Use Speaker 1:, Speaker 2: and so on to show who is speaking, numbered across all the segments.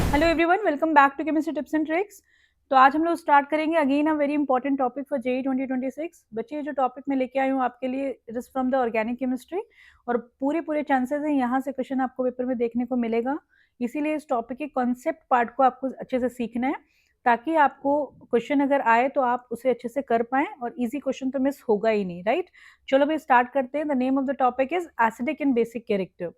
Speaker 1: Hello everyone, welcome back to chemistry tips and tricks. तो आज हम लोग स्टार्ट करेंगे again a very important topic for JEE 2026। बच्चे, ये जो टॉपिक मैं लेके आई हूँ आपके लिए, it is from the organic chemistry और पूरे चांसेस हैं यहाँ से क्वेश्चन आपको पेपर में देखने को मिलेगा। इसीलिए इस टॉपिक के कॉन्सेप्ट पार्ट को आपको अच्छे से सीखना है ताकि आपको क्वेश्चन अगर आए तो आप उसे अच्छे से कर पाएं और इजी क्वेश्चन तो मिस होगा ही नहीं, राइट। चलो भाई स्टार्ट करते हैं। The name of the topic is acidic and basic character.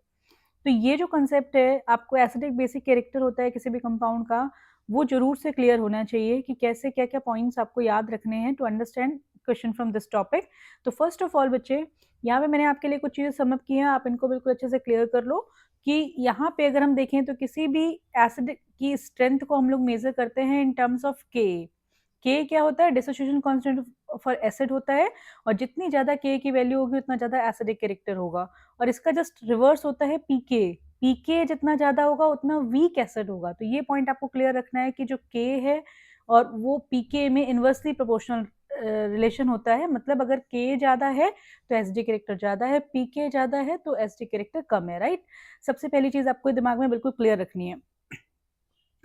Speaker 1: तो ये जो कंसेप्ट है, आपको एसिडिक बेसिक कैरेक्टर होता है किसी भी कंपाउंड का, वो जरूर से क्लियर होना चाहिए कि कैसे क्या क्या पॉइंट्स आपको याद रखने हैं to understand question from this topic. तो फर्स्ट ऑफ ऑल बच्चे, यहाँ पे मैंने आपके लिए कुछ चीजें समअप की हैं, आप इनको बिल्कुल अच्छे से क्लियर कर लो कि यहाँ पे अगर हम देखें तो किसी भी एसिड की स्ट्रेंथ को हम लोग मेजर करते हैं इन टर्म्स ऑफ के क्या होता है, डिसोसिएशन कांस्टेंट फॉर एसिड होता है, और जितनी ज्यादा के की वैल्यू होगी उतना ज्यादा एसिडिक कैरेक्टर होगा। और इसका जस्ट रिवर्स होता है पीके। पीके जितना ज्यादा होगा उतना वीक एसिड होगा। तो ये पॉइंट आपको क्लियर रखना है कि जो के है और वो पीके में इनवर्सली प्रोपोर्शनल रिलेशन होता है। मतलब अगर के ज्यादा है तो एसिडिक कैरेक्टर ज्यादा है, पीके ज्यादा है तो एसिडिक कैरेक्टर कम है, राइट। सबसे पहली चीज आपको दिमाग में बिल्कुल क्लियर रखनी है।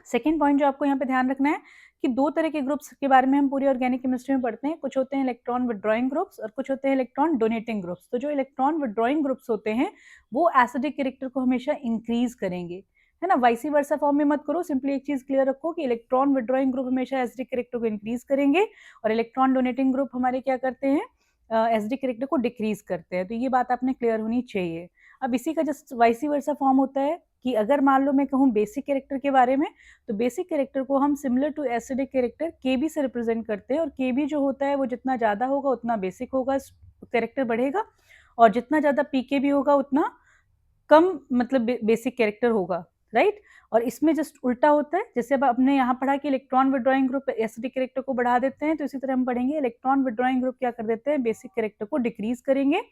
Speaker 1: सेकेंड पॉइंट जो आपको यहाँ पे ध्यान रखना है कि दो तरह के ग्रुप्स के बारे में हम पूरी ऑर्गेनिक केमिस्ट्री में पढ़ते हैं। कुछ होते हैं इलेक्ट्रॉन विड्रॉइंग ग्रुप्स और कुछ होते हैं इलेक्ट्रॉन डोनेटिंग ग्रुप्स। तो जो इलेक्ट्रॉन विड्रॉइंग ग्रुप्स होते हैं वो एसिडिक कैरेक्टर को हमेशा इंक्रीज करेंगे, है ना। वाइसी वर्सा फॉर्म में मत करो, सिंपली एक चीज क्लियर रखो कि इलेक्ट्रॉन विड्रॉइंग ग्रुप हमेशा एसिडिक कैरेक्टर को इंक्रीज करेंगे और इलेक्ट्रॉन डोनेटिंग ग्रुप हमारे क्या करते हैं, एसिडिक कैरेक्टर को डिक्रीज करते हैं। तो ये बात आपने क्लियर होनी चाहिए। अब इसी का जस्ट वाइसी वर्सा फॉर्म होता है कि अगर मान लो मैं कहूँ बेसिक कैरेक्टर के बारे में, तो बेसिक कैरेक्टर को हम सिमिलर टू एसिडिक कैरेक्टर के बी से रिप्रेजेंट करते हैं। और के बी जो होता है वो जितना ज़्यादा होगा उतना बेसिक होगा, कैरेक्टर बढ़ेगा, और जितना ज़्यादा पी के बी होगा उतना कम मतलब बेसिक कैरेक्टर होगा, राइट। और इसमें जस्ट उल्टा होता है। जैसे अब आपने यहाँ पढ़ा कि electron withdrawing group acidic character को बढ़ा देते हैं, तो इसी तरह हम पढ़ेंगे इलेक्ट्रॉन विड्रॉइंग ग्रुप क्या कर देते हैं, बेसिक कैरेक्टर को डिक्रीज करेंगे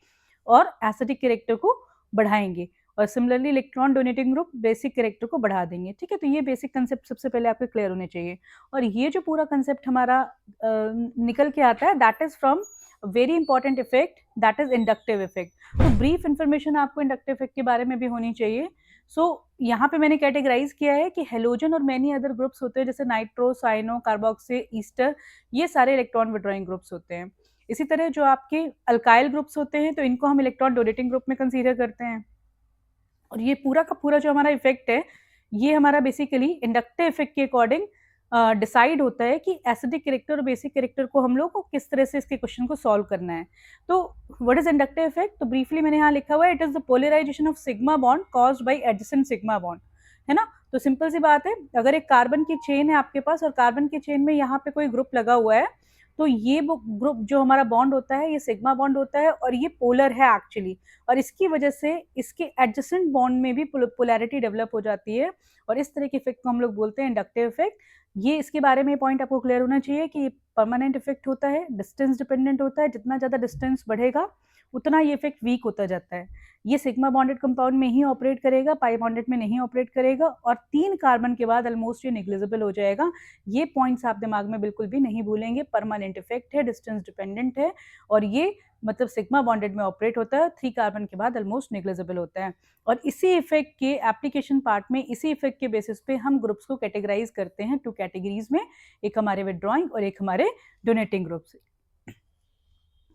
Speaker 1: और एसिडिक कैरेक्टर को बढ़ाएंगे। और similarly electron donating group basic character को बढ़ा देंगे, ठीक है। तो ये बेसिक कंसेप्ट सबसे पहले आपके क्लियर होने चाहिए। और ये जो पूरा कंसेप्ट हमारा निकल के आता है, that is from very important effect, that is inductive effect. तो ब्रीफ इंफॉर्मेशन आपको इंडक्टिव इफेक्ट के बारे में भी होनी चाहिए। यहाँ पे मैंने कैटेगराइज किया है कि हेलोजन और मेनी अदर ग्रुप्स होते हैं, जैसे नाइट्रो, साइनो, कार्बोक्सी, ईस्टर, ये सारे इलेक्ट्रॉन विड्रॉइंग ग्रुप्स होते हैं। इसी तरह जो आपके अल्काइल ग्रुप्स होते हैं तो इनको हम इलेक्ट्रॉन डोनेटिंग ग्रुप में कंसीडर करते हैं। और ये पूरा का पूरा जो हमारा इफेक्ट है, ये हमारा बेसिकली इंडक्टिव इफेक्ट के अकॉर्डिंग डिसाइड होता है कि एसिडिक कैरेक्टर और बेसिक कैरेक्टर को हम लोग को किस तरह से इसके क्वेश्चन को सॉल्व करना है। तो व्हाट इज इंडक्टिव इफेक्ट, तो ब्रीफली मैंने यहाँ लिखा हुआ है, it is the polarisation of sigma bond caused by adjacent sigma bond, है ना। तो सिंपल सी बात है, अगर एक कार्बन की चेन है आपके पास और कार्बन की चेन में यहाँ पे कोई ग्रुप लगा हुआ है, तो ये ग्रुप जो हमारा बॉन्ड होता है ये सिग्मा बॉन्ड होता है और ये पोलर है एक्चुअली। और इसकी वजह से इसके एडजेसेंट बॉन्ड में भी पोलैरिटी डेवलप हो जाती है और इस तरह के इफेक्ट को हम लोग बोलते हैं इंडक्टिव इफेक्ट। ये इसके बारे में पॉइंट आपको क्लियर होना चाहिए कि ये परमानेंट इफेक्ट होता है, डिस्टेंस डिपेंडेंट होता है। जितना ज़्यादा डिस्टेंस बढ़ेगा उतना ये इफेक्ट वीक होता जाता है। ये सिग्मा बॉन्डेड कंपाउंड में ही ऑपरेट करेगा, पाई बॉन्डेड में नहीं ऑपरेट करेगा, और 3 कार्बन के बाद ऑलमोस्ट ये निग्लिजिबल हो जाएगा। ये पॉइंट्स आप दिमाग में बिल्कुल भी नहीं भूलेंगे। परमानेंट इफेक्ट है, डिस्टेंस डिपेंडेंट है, और ये मतलब सिग्मा बॉन्डेड में ऑपरेट होता है, 3 कार्बन के बाद ऑलमोस्ट निग्लिजिबल होता है। और इसी इफेक्ट के एप्लीकेशन पार्ट में, इसी इफेक्ट के बेसिस पे हम ग्रुप्स को कैटेगराइज करते हैं 2 कैटेगरीज में, एक हमारे विड्रॉइंग और एक हमारे डोनेटिंग ग्रुप्स।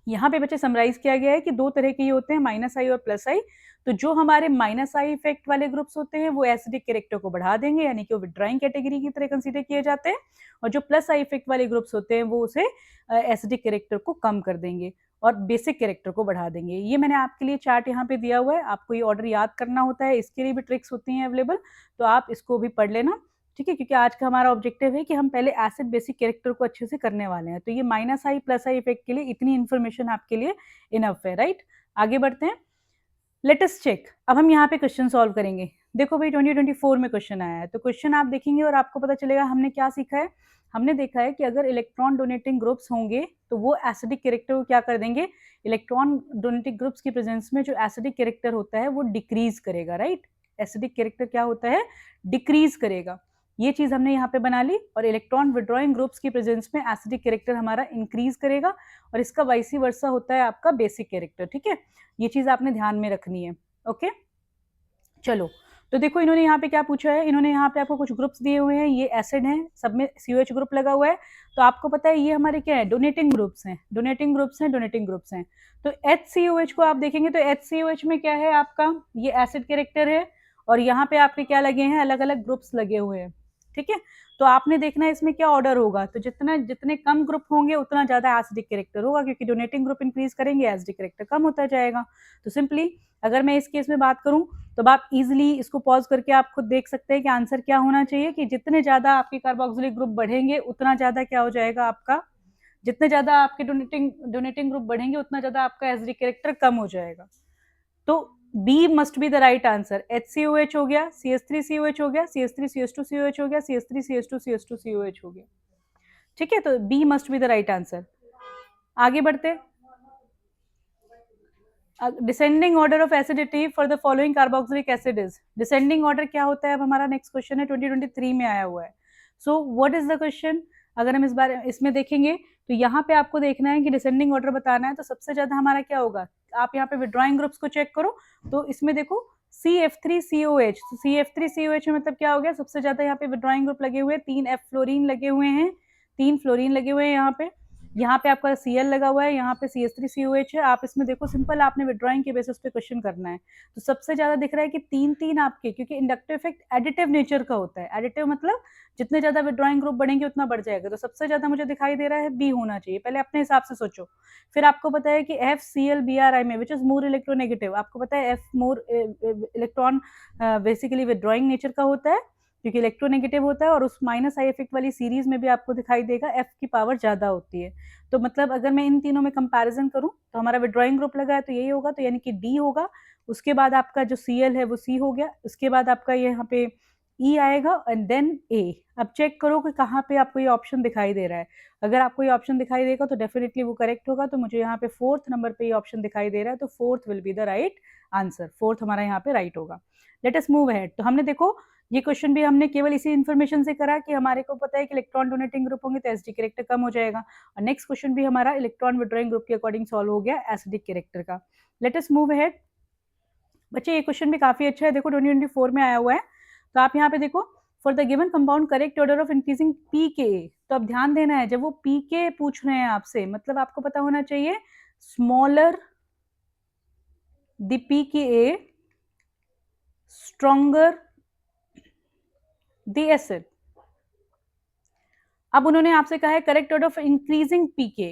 Speaker 1: यहाँ पे बच्चे समराइज किया गया है कि 2 तरह के ये होते हैं, माइनस आई और प्लस आई। तो जो हमारे माइनस आई इफेक्ट वाले ग्रुप्स होते हैं वो एसिडिक कैरेक्टर को बढ़ा देंगे, यानी कि वो विड्रॉइंग कैटेगरी की तरह कंसीडर किए जाते हैं। और जो प्लस आई इफेक्ट वाले ग्रुप्स होते हैं वो उसे एसिडिक कैरेक्टर को कम कर देंगे और बेसिक कैरेक्टर को बढ़ा देंगे। ये मैंने आपके लिए चार्ट यहाँ पे दिया हुआ है, आपको ये ऑर्डर याद करना होता है, इसके लिए भी ट्रिक्स होती हैं अवेलेबल, तो आप इसको भी पढ़ लेना, ठीक है। क्योंकि आज का हमारा ऑब्जेक्टिव है कि हम पहले एसिड बेसिक कैरेक्टर को अच्छे से करने वाले हैं। तो ये minus I plus I effect के लिए इतनी इन्फॉर्मेशन आपके लिए इनफ है, राइट। आगे बढ़ते हैं, लेट अस चेक। अब हम यहाँ पे क्वेश्चन सॉल्व करेंगे। देखो भाई 2024 में क्वेश्चन आया है, तो क्वेश्चन आप देखेंगे और आपको पता चलेगा हमने क्या सीखा है। हमने देखा है कि अगर इलेक्ट्रॉन डोनेटिंग ग्रुप्स होंगे तो वो एसिडिक कैरेक्टर को क्या कर देंगे, इलेक्ट्रॉन डोनेटिंग ग्रुप्स की प्रेजेंस में जो एसिडिक कैरेक्टर होता है वो डिक्रीज करेगा, राइट। एसिडिक कैरेक्टर क्या होता है, डिक्रीज करेगा। ये चीज हमने यहाँ पे बना ली। और इलेक्ट्रॉन विड्रॉइंग ग्रुप्स की प्रेजेंस में एसिडिक कैरेक्टर हमारा इंक्रीज करेगा, और इसका वाइसी वर्सा होता है आपका बेसिक कैरेक्टर, ठीक है। ये चीज आपने ध्यान में रखनी है, ओके। चलो, तो देखो इन्होंने यहाँ पे क्या पूछा है, इन्होंने यहाँ पे आपको कुछ ग्रुप्स दिए हुए हैं, ये एसिड हैं, सब में COH ग्रुप लगा हुआ है, तो आपको पता है ये हमारे क्या है, डोनेटिंग ग्रुप्स हैं, डोनेटिंग ग्रुप्स हैं, डोनेटिंग ग्रुप्स हैं। तो HCOH को आप देखेंगे तो HCOH में क्या है आपका, ये एसिड कैरेक्टर है, और यहाँ पे आपके क्या लगे हैं, अलग अलग ग्रुप्स लगे हुए हैं, ठीक है। तो आपने देखना है इसमें क्या ऑर्डर होगा, तो जितने कम ग्रुप होंगे उतना ज्यादा एसिडिक कैरेक्टर होगा, क्योंकि डोनेटिंग ग्रुप इंक्रीज करेंगे एसिडिक कैरेक्टर कम होता जाएगा। तो सिंपली अगर मैं इस केस में बात करूं तो आप इजीली इसको पॉज करके आप खुद देख सकते हैं कि आंसर क्या होना चाहिए, कि जितने ज्यादा आपके कार्बोक्सिलिक ग्रुप बढ़ेंगे उतना ज्यादा क्या हो जाएगा आपका, जितने ज्यादा आपके डोनेटिंग ग्रुप बढ़ेंगे उतना ज्यादा आपका एसिडिक कैरेक्टर कम हो जाएगा। तो B must be the right answer. HCOH हो गया, CH3COH हो गया, CH3CH2COH हो गया, CH3CH2CH2COH हो गया, ठीक है। तो B must be the right answer. आगे बढ़ते, descending order of acidity for the following carboxylic acid is, descending order क्या होता है, अब हमारा नेक्स्ट क्वेश्चन है, 2023 में आया हुआ है। So what is the question, अगर हम इसमें देखेंगे तो यहाँ पे आपको देखना है कि डिसेंडिंग ऑर्डर बताना है, तो सबसे ज्यादा हमारा क्या होगा, आप यहाँ पे विड्रॉइंग ग्रुप्स को चेक करो, तो इसमें देखो CF3COH, तो CF3COH में मतलब क्या हो गया, सबसे ज्यादा यहाँ पे विड्रॉइंग ग्रुप लगे हुए हैं, 3 F फ्लोरीन लगे हुए हैं, 3 फ्लोरीन लगे हुए हैं यहाँ पे आपका Cl लगा हुआ है, यहाँ पे CH3COH है। आप इसमें देखो सिंपल आपने विड्रॉइंग के बेसिस पे क्वेश्चन करना है, तो सबसे ज्यादा दिख रहा है कि 3 आपके, क्योंकि इंडक्टिव इफेक्ट एडिटिव नेचर का होता है, एडिटिव मतलब जितने ज्यादा विड्रॉइंग ग्रुप बढ़ेंगे उतना बढ़ जाएगा, तो सबसे ज्यादा मुझे दिखाई दे रहा है बी होना चाहिए, पहले अपने हिसाब से सोचो। फिर आपको पता है कि FClBrI में विच इज मोर इलेक्ट्रोनेगेटिव, आपको पता है F more electron basically withdrawing nature का होता है, क्योंकि इलेक्ट्रोनेगेटिव होता है, और उस -I इफेक्ट वाली सीरीज में भी आपको दिखाई देगा F की पावर ज्यादा होती है। तो मतलब अगर मैं इन तीनों में कंपैरिजन करूं तो हमारा विड्रॉइंग ग्रुप लगा है तो यही होगा, तो यानी कि डी होगा। उसके बाद आपका जो Cl है वो C हो गया, उसके बाद आपका यहाँ पे E आएगा एंड देन A। अब चेक करो कि कहाँ पे आपको ये ऑप्शन दिखाई दे रहा है, अगर आपको ये ऑप्शन दिखाई देगा तो डेफिनेटली वो करेक्ट होगा, तो मुझे यहाँ पे 4th नंबर पे ये ऑप्शन दिखाई दे रहा है, तो 4th will be the right answer, 4th हमारा यहाँ पे राइट होगा। Let us move ahead. तो हमने देखो ये क्वेश्चन भी हमने केवल इसी इन्फॉर्मेशन से करा कि हमारे को पता है कि इलेक्ट्रॉन डोनेटिंग ग्रुप होंगे तो एसिडिक कैरेक्टर कम हो जाएगा, और नेक्स्ट क्वेश्चन भी हमारा इलेक्ट्रॉन विड्रॉइंग ग्रुप के अकॉर्डिंग सॉल्व हो गया एसिडिक कैरेक्टर का। Let us move ahead. बच्चे ये क्वेश्चन भी काफी अच्छा है, देखो 2024 में आया हुआ है, तो आप यहाँ पे देखो for the given compound correct order of increasing pK, तो अब ध्यान देना है जब वो pK पूछ रहे हैं आपसे, मतलब आपको पता होना चाहिए smaller the pKa stronger the acid. अब उन्होंने आपसे कहा है करेक्ट ऑर्डर ऑफ इंक्रीजिंग पीके,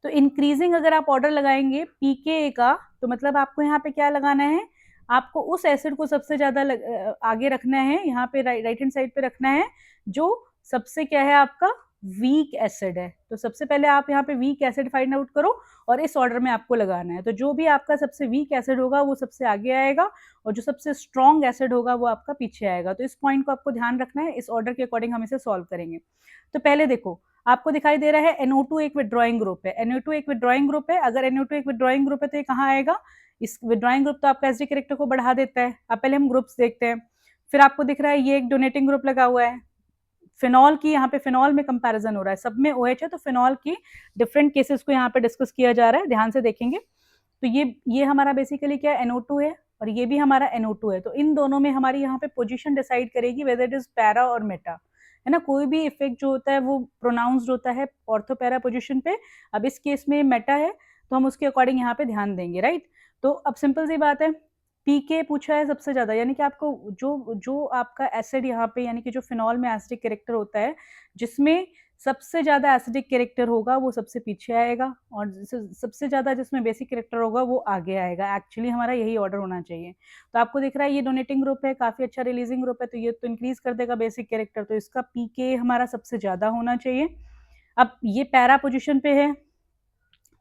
Speaker 1: तो इंक्रीजिंग अगर आप ऑर्डर लगाएंगे पीके का, तो मतलब आपको यहाँ पे क्या लगाना है, आपको उस एसिड को सबसे ज्यादा आगे रखना है, यहाँ पे राइट हैंड साइड पे रखना है, जो सबसे क्या है आपका वीक एसिड है। तो सबसे पहले आप यहाँ पे वीक एसिड फाइंड आउट करो और इस ऑर्डर में आपको लगाना है, तो जो भी आपका सबसे वीक एसिड होगा वो सबसे आगे आएगा, और जो सबसे स्ट्रॉन्ग एसिड होगा वो आपका पीछे आएगा। तो इस पॉइंट को आपको ध्यान रखना है, इस ऑर्डर के अकॉर्डिंग हम इसे सॉल्व करेंगे। तो पहले देखो आपको दिखाई दे रहा है NO2 एक विड्रॉइंग ग्रुप है, NO2 एक विड्रॉइंग ग्रुप है, अगर NO2 एक विड्रॉइंग ग्रुप है तो ये कहाँ आएगा, इस विड्रॉइंग ग्रुप तो आपका एसिडिक कैरेक्टर को बढ़ा देता है। अब पहले हम ग्रुप्स देखते हैं, फिर आपको दिख रहा है ये एक डोनेटिंग ग्रुप लगा हुआ है, फिनॉल की यहाँ पे फिनॉल में कंपैरिजन हो रहा है, सब में OH है, तो फिनॉल की डिफरेंट केसेस को यहाँ पे डिस्कस किया जा रहा है, ध्यान से देखेंगे। तो ये हमारा बेसिकली क्या है NO2 है, और ये भी हमारा NO2 है, तो इन दोनों में हमारी यहाँ पे पोजीशन डिसाइड करेगी वेदर इट इज पैरा और मेटा, है ना। कोई भी इफेक्ट जो होता है वो प्रोनाउंस्ड होता है ऑर्थो पैरा पोजीशन पे, अब इस केस में मेटा है तो हम उसके अकॉर्डिंग यहाँ पे ध्यान देंगे, राइट। तो अब सिंपल सी बात है, पीके पूछा है सबसे ज्यादा, यानी कि आपको जो आपका एसिड यहाँ पे, यानी कि जो फिनॉल में एसिडिक कैरेक्टर होता है, जिसमें सबसे ज्यादा एसिडिक कैरेक्टर होगा वो सबसे पीछे आएगा, और सबसे ज्यादा जिसमें बेसिक कैरेक्टर होगा वो आगे आएगा। एक्चुअली हमारा यही ऑर्डर होना चाहिए। तो आपको दिख रहा है ये डोनेटिंग ग्रुप है, काफी अच्छा रिलीजिंग ग्रुप है, तो ये तो इंक्रीज कर देगा बेसिक कैरेक्टर, तो इसका पीके हमारा सबसे ज्यादा होना चाहिए। अब ये पैरा पोजिशन पे है,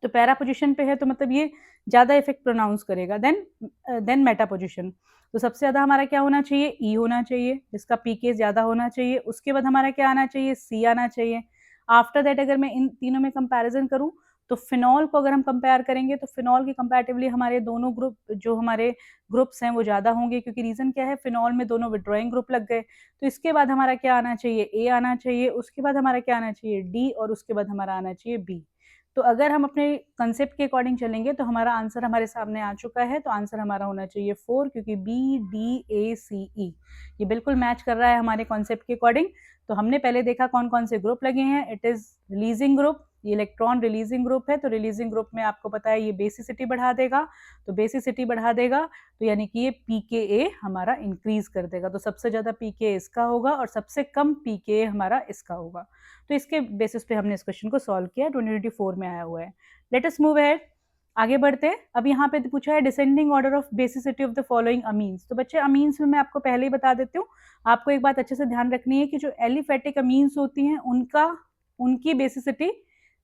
Speaker 1: तो पैरा पोजिशन पे है तो मतलब ये ज्यादा इफेक्ट प्रोनाउंस करेगा, देन मेटा पोजिशन, तो सबसे ज्यादा हमारा क्या होना चाहिए, ई होना चाहिए, जिसका पीके ज्यादा होना चाहिए। उसके बाद हमारा क्या आना चाहिए, सी आना चाहिए। आफ्टर दैट अगर मैं इन तीनों में कंपैरिजन करूं तो फिनॉल को अगर हम कंपेयर करेंगे तो फिनॉल की कंपैरेटिवली हमारे दोनों ग्रुप, जो हमारे ग्रुप्स हैं वो ज्यादा होंगे, क्योंकि रीजन क्या है, फिनॉल में दोनों विड्रॉइंग ग्रुप लग गए। तो इसके बाद हमारा क्या आना चाहिए, ए आना चाहिए, उसके बाद हमारा क्या आना चाहिए, डी, और उसके बाद हमारा आना चाहिए बी। तो अगर हम अपने कंसेप्ट के अकॉर्डिंग चलेंगे तो हमारा आंसर हमारे सामने आ चुका है। तो आंसर हमारा होना चाहिए 4, क्योंकि BDACE ये बिल्कुल मैच कर रहा है हमारे कॉन्सेप्ट के अकॉर्डिंग। तो हमने पहले देखा कौन कौन से ग्रुप लगे हैं। इट इज रिलीजिंग ग्रुप, ये इलेक्ट्रॉन रिलीजिंग ग्रुप है। तो रिलीजिंग ग्रुप में आपको पता है ये बेसिसिटी बढ़ा देगा, तो बेसिसिटी बढ़ा देगा तो यानी कि ये pKa हमारा इंक्रीज कर देगा। तो सबसे ज़्यादा pKa इसका होगा और सबसे कम pKa हमारा इसका होगा। तो इसके बेसिस पे हमने इस क्वेश्चन को सॉल्व किया, 2024 में आया हुआ है। लेट अस मूव अहेड, आगे बढ़ते हैं। अब यहाँ पे पूछा है descending order of basicity of the following amines. तो बच्चे अमीन्स में मैं आपको पहले ही बता देती हूँ, आपको एक बात अच्छे से ध्यान रखनी है कि जो एलिफेटिक अमीन्स होती हैं उनकी बेसिसिटी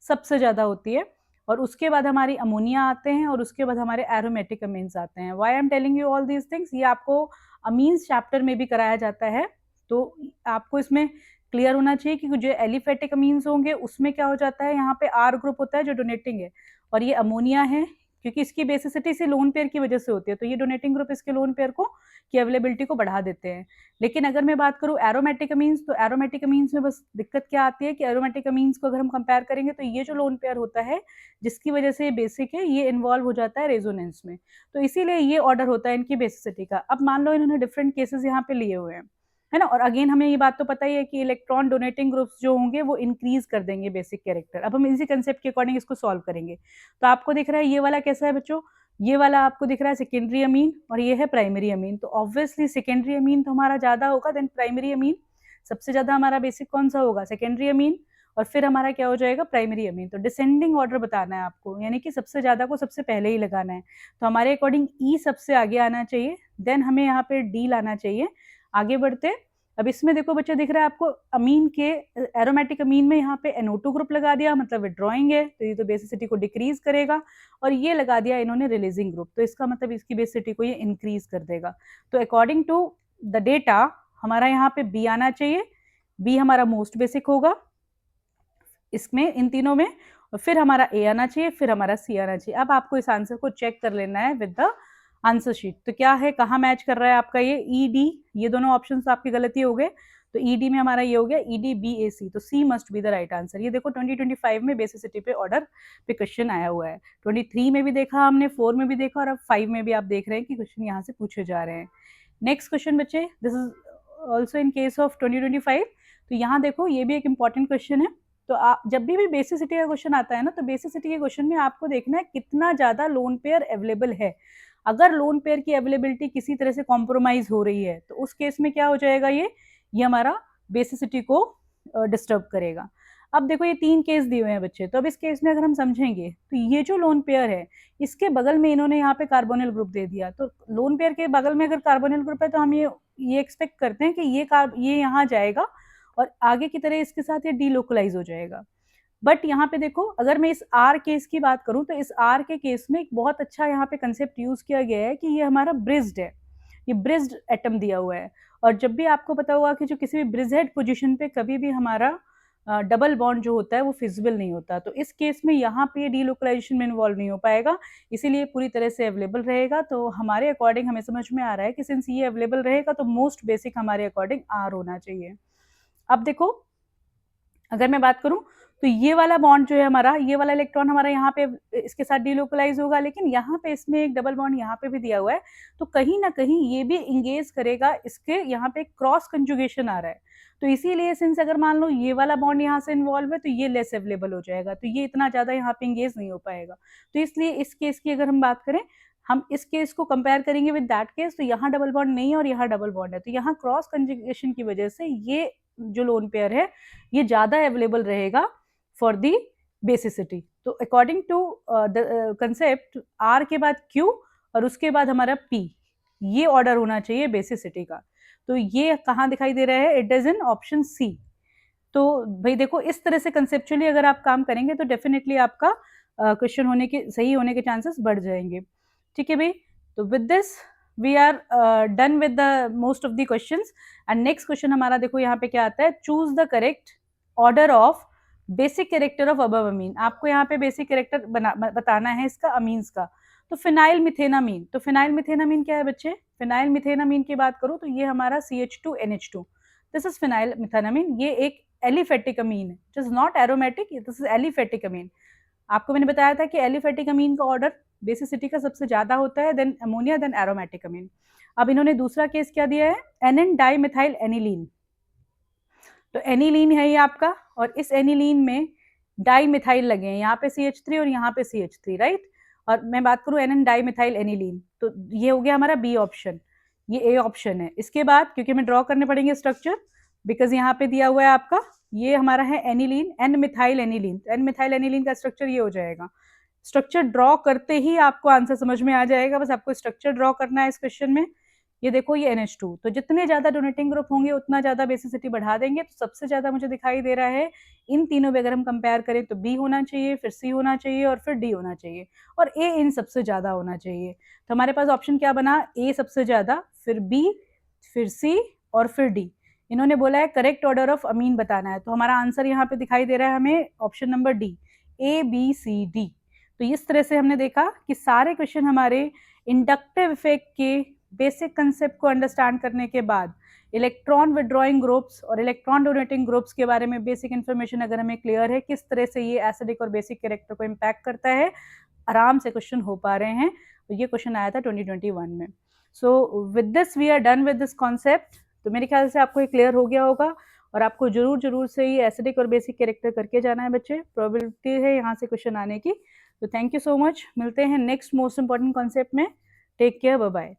Speaker 1: सबसे ज़्यादा होती है, और उसके बाद हमारी अमोनिया आते हैं, और उसके बाद हमारे एरोमेटिक अमीन्स आते हैं। Why I am telling you all these things, ये आपको अमीन्स चैप्टर में भी कराया जाता है। तो आपको इसमें क्लियर होना चाहिए कि जो एलिफेटिक अमीन्स होंगे उसमें क्या हो जाता है, यहाँ पे आर ग्रुप होता है जो डोनेटिंग है, और ये अमोनिया है क्योंकि इसकी बेसिसिटी से लोन पेयर की वजह से होती है। तो ये डोनेटिंग ग्रुप इसके लोन पेयर को की अवेलेबिलिटी को बढ़ा देते हैं। लेकिन अगर मैं बात करूँ एरोमेटिक अमीन्स, तो एरोमेटिक अमीन्स में बस दिक्कत क्या आती है कि एरोमेटिक अमीन्स को अगर हम कंपेयर करेंगे तो ये जो लोन पेयर होता है जिसकी वजह से ये बेसिक है, ये इन्वॉल्व हो जाता है रेजोनेंस में। तो इसीलिए ये ऑर्डर होता है इनकी बेसिसिटी का। अब मान लो इन्होंने डिफरेंट केसेस यहाँ पे लिए हुए हैं, है ना, और अगेन हमें ये बात तो पता ही है कि इलेक्ट्रॉन डोनेटिंग ग्रुप्स जो होंगे वो इंक्रीज कर देंगे बेसिक कैरेक्टर। अब हम इसी कंसेप्ट के अकॉर्डिंग इसको सॉल्व करेंगे। तो आपको दिख रहा है ये वाला कैसा है बच्चों, ये वाला आपको दिख रहा है सेकेंडरी अमीन, और ये है प्राइमरी अमीन। तो ऑब्वियसली सेकेंडरी अमीन तो हमारा ज्यादा होगा देन प्राइमरी अमीन। सबसे ज्यादा हमारा बेसिक कौन सा होगा, सेकेंडरी अमीन, और फिर हमारा क्या हो जाएगा, प्राइमरी अमीन। तो डिसेंडिंग ऑर्डर बताना है आपको, यानी कि सबसे ज्यादा को सबसे पहले ही लगाना है। तो हमारे अकॉर्डिंग ई सबसे आगे आना चाहिए, देन हमें यहाँ पे डी लाना चाहिए। आगे बढ़ते। अब इसमें देखो बच्चे दिख रहा है आपको अमीन के, एरोमेटिक अमीन में यहाँ पे NO2 ग्रुप लगा दिया, मतलब विड्रॉइंग है, तो ये तो बेसिसिटी को डिक्रीज करेगा। और ये लगा दिया इन्होंने रिलीजिंग ग्रुप, तो इसका मतलब इसकी बेसिसिटी को ये इंक्रीज कर देगा। तो अकॉर्डिंग टू द डेटा हमारा यहाँ पे बी आना चाहिए। बी हमारा मोस्ट बेसिक होगा इसमें, इन तीनों में, और फिर हमारा ए आना चाहिए, फिर हमारा सी आना चाहिए। अब आपको इस आंसर को चेक कर लेना है विद द आंसर शीट। तो क्या है, कहाँ मैच कर रहा है आपका ये ई डी, ये दोनों ऑप्शन आपकी गलती हो गए। तो ई डी में हमारा ये हो गया EDBAC, तो C must be the right answer. ये देखो 2025 में बेसिसिटी पे ऑर्डर पे क्वेश्चन आया हुआ है। 23 में भी देखा हमने, 4 में भी देखा, और अब 5 में भी आप देख रहे हैं कि क्वेश्चन यहाँ से पूछे जा रहे हैं। नेक्स्ट क्वेश्चन बच्चे, this is also in case of 2025। तो यहाँ देखो ये भी एक इंपॉर्टेंट क्वेश्चन है। तो आप जब भी बेसिसिटी का क्वेश्चन आता है ना, तो बेसिसिटी के क्वेश्चन में आपको देखना है कितना ज्यादा लोन पेयर अवेलेबल है। अगर लोन पेयर की अवेलेबिलिटी किसी तरह से कॉम्प्रोमाइज हो रही है तो उस केस में क्या हो जाएगा, ये हमारा बेसिसिटी को डिस्टर्ब करेगा। अब देखो ये 3 केस दिए हुए हैं बच्चे, तो अब इस केस में अगर हम समझेंगे तो ये जो लोन पेयर है इसके बगल में इन्होंने यहाँ पे कार्बोनिल ग्रुप दे दिया। तो लोन पेयर के बगल में अगर कार्बोनिल ग्रुप है तो हम ये एक्सपेक्ट करते हैं कि ये यहाँ जाएगा और आगे की तरह इसके साथ ये डीलोकलाइज हो जाएगा। बट यहाँ पे देखो, अगर मैं इस आर केस की बात करूं तो इस आर के केस में एक बहुत अच्छा यहाँ पे कंसेप्ट यूज किया गया है कि ये हमारा ब्रिज्ड है, ये ब्रिज्ड एटम दिया हुआ है। और जब भी आपको पता होगा कि जो किसी भी ब्रिज्ड पोजीशन पे कभी भी हमारा डबल बॉन्ड जो होता है वो फिजिबल नहीं होता, तो इस केस में यहाँ पे डीलोकलाइजेशन में इन्वॉल्व नहीं हो पाएगा, इसीलिए पूरी तरह से अवेलेबल रहेगा। तो हमारे अकॉर्डिंग हमें समझ में आ रहा है कि सिंस ये अवेलेबल रहेगा तो मोस्ट बेसिक हमारे अकॉर्डिंग आर होना चाहिए। अब देखो, अगर मैं बात करूं तो ये वाला बॉन्ड जो है हमारा, ये वाला इलेक्ट्रॉन हमारा यहाँ पे इसके साथ डीलोकलाइज होगा, लेकिन यहाँ पे इसमें एक डबल बॉन्ड यहाँ पे भी दिया हुआ है, तो कहीं ना कहीं ये भी इंगेज करेगा, इसके यहाँ पे क्रॉस कंजुगेशन आ रहा है। तो इसीलिए सिंस अगर मान लो ये वाला बॉन्ड यहाँ से इन्वॉल्व है तो ये लेस अवेलेबल हो जाएगा, तो ये इतना ज्यादा यहाँ पे इंगेज नहीं हो पाएगा। तो इसलिए इस केस की अगर हम बात करें, हम इस केस को कंपेयर करेंगे विद दैट केस, तो यहाँ डबल बॉन्ड नहीं है और यहाँ डबल बॉन्ड है, तो यहाँ क्रॉस कंजुगेशन की वजह से ये जो लोन पेयर है ये ज्यादा अवेलेबल रहेगा फॉर दी बेसिसिटी। तो according to the concept R के बाद क्यू और उसके बाद हमारा पी, ये ऑर्डर होना चाहिए बेसिसिटी का। तो ये कहाँ दिखाई दे रहा है, it is in option C. तो भाई देखो, इस तरह से कंसेप्चुअली अगर आप काम करेंगे तो डेफिनेटली आपका क्वेश्चन होने के सही होने के चांसेस बढ़ जाएंगे। ठीक है भाई, तो with this we are done with the most of the questions. And next question हमारा देखो यहाँ पे क्या आता है, choose the correct order of basic character of above amine. आपको यहाँ पे बेसिक कैरेक्टर बताना है इसका अमीन्स का। तो फिनाइल मिथेनामीन, तो फिनाइल मिथेनामीन क्या है बच्चे, फिनाइल मिथेनामीन की बात करूं तो ये हमारा CH2NH2, दिस इज फिनाइल मिथेनामीन। ये एक एलिफेटिक अमीन है, it is not aromatic, this is aliphatic अमीन। आपको मैंने बताया था कि एलिफेटिक अमीन का ऑर्डर बेसिसिटी का सबसे ज़्यादा होता है, देन अमोनिया, देन एरोमेटिक अमीन। अब इन्होंने दूसरा केस क्या दिया है, एनएन डाइमिथाइल एनिलीन। तो एनिलीन है ये आपका, और इस एनिलीन में डाइमिथाइल लगे हैं, यहाँ पे CH3 और यहाँ पे CH3, राइट। और मैं बात करूँ एनएन डाइमिथाइल एनिलीन, तो ये हो गया हमारा बी ऑप्शन, ये ए ऑप्शन है। इसके बाद क्योंकि हमें ड्रॉ करने पड़ेंगे स्ट्रक्चर, बिकॉज यहाँ पे दिया हुआ है आपका, ये हमारा है aniline, N methyl aniline. N methyl aniline का स्ट्रक्चर ये हो जाएगा। स्ट्रक्चर ड्रॉ करते ही आपको आंसर समझ में आ जाएगा, बस आपको स्ट्रक्चर ड्रॉ करना है इस क्वेश्चन में। ये देखो ये NH2, तो जितने ज़्यादा डोनेटिंग ग्रुप होंगे उतना ज़्यादा बेसिसिटी बढ़ा देंगे। तो सबसे ज़्यादा मुझे दिखाई दे रहा है इन तीनों में, अगर हम कंपेयर करें तो B होना चाहिए, फिर C होना चाहिए और फिर D होना चाहिए, और A इन सबसे ज़्यादा होना चाहिए। तो हमारे पास ऑप्शन क्या बना, A सबसे ज़्यादा, फिर B, फिर C और फिर D। इन्होंने बोला है करेक्ट ऑर्डर ऑफ अमीन बताना है, तो हमारा आंसर यहाँ पे दिखाई दे रहा है हमें ऑप्शन नंबर D, ABCD। तो इस तरह से हमने देखा कि सारे क्वेश्चन हमारे इंडक्टिव इफेक्ट के बेसिक कंसेप्ट को अंडरस्टैंड करने के बाद इलेक्ट्रॉन विड्रॉइंग ग्रुप्स और इलेक्ट्रॉन डोनेटिंग ग्रुप्स के बारे में बेसिक इन्फॉर्मेशन अगर हमें क्लियर है, किस तरह से ये एसिडिक और बेसिक कैरेक्टर को इम्पैक्ट करता है, आराम से क्वेश्चन हो पा रहे हैं। तो ये क्वेश्चन आया था 2021 में। So with this we are done with this concept. तो मेरे ख्याल से आपको ये क्लियर हो गया होगा, और आपको जरूर से ये एसिडिक और बेसिक कैरेक्टर करके जाना है बच्चे, प्रोबेबिलिटी है यहाँ से क्वेश्चन आने की। तो थैंक यू सो मच, मिलते हैं नेक्स्ट मोस्ट इंपॉर्टेंट कॉन्सेप्ट में। Take care, bye bye.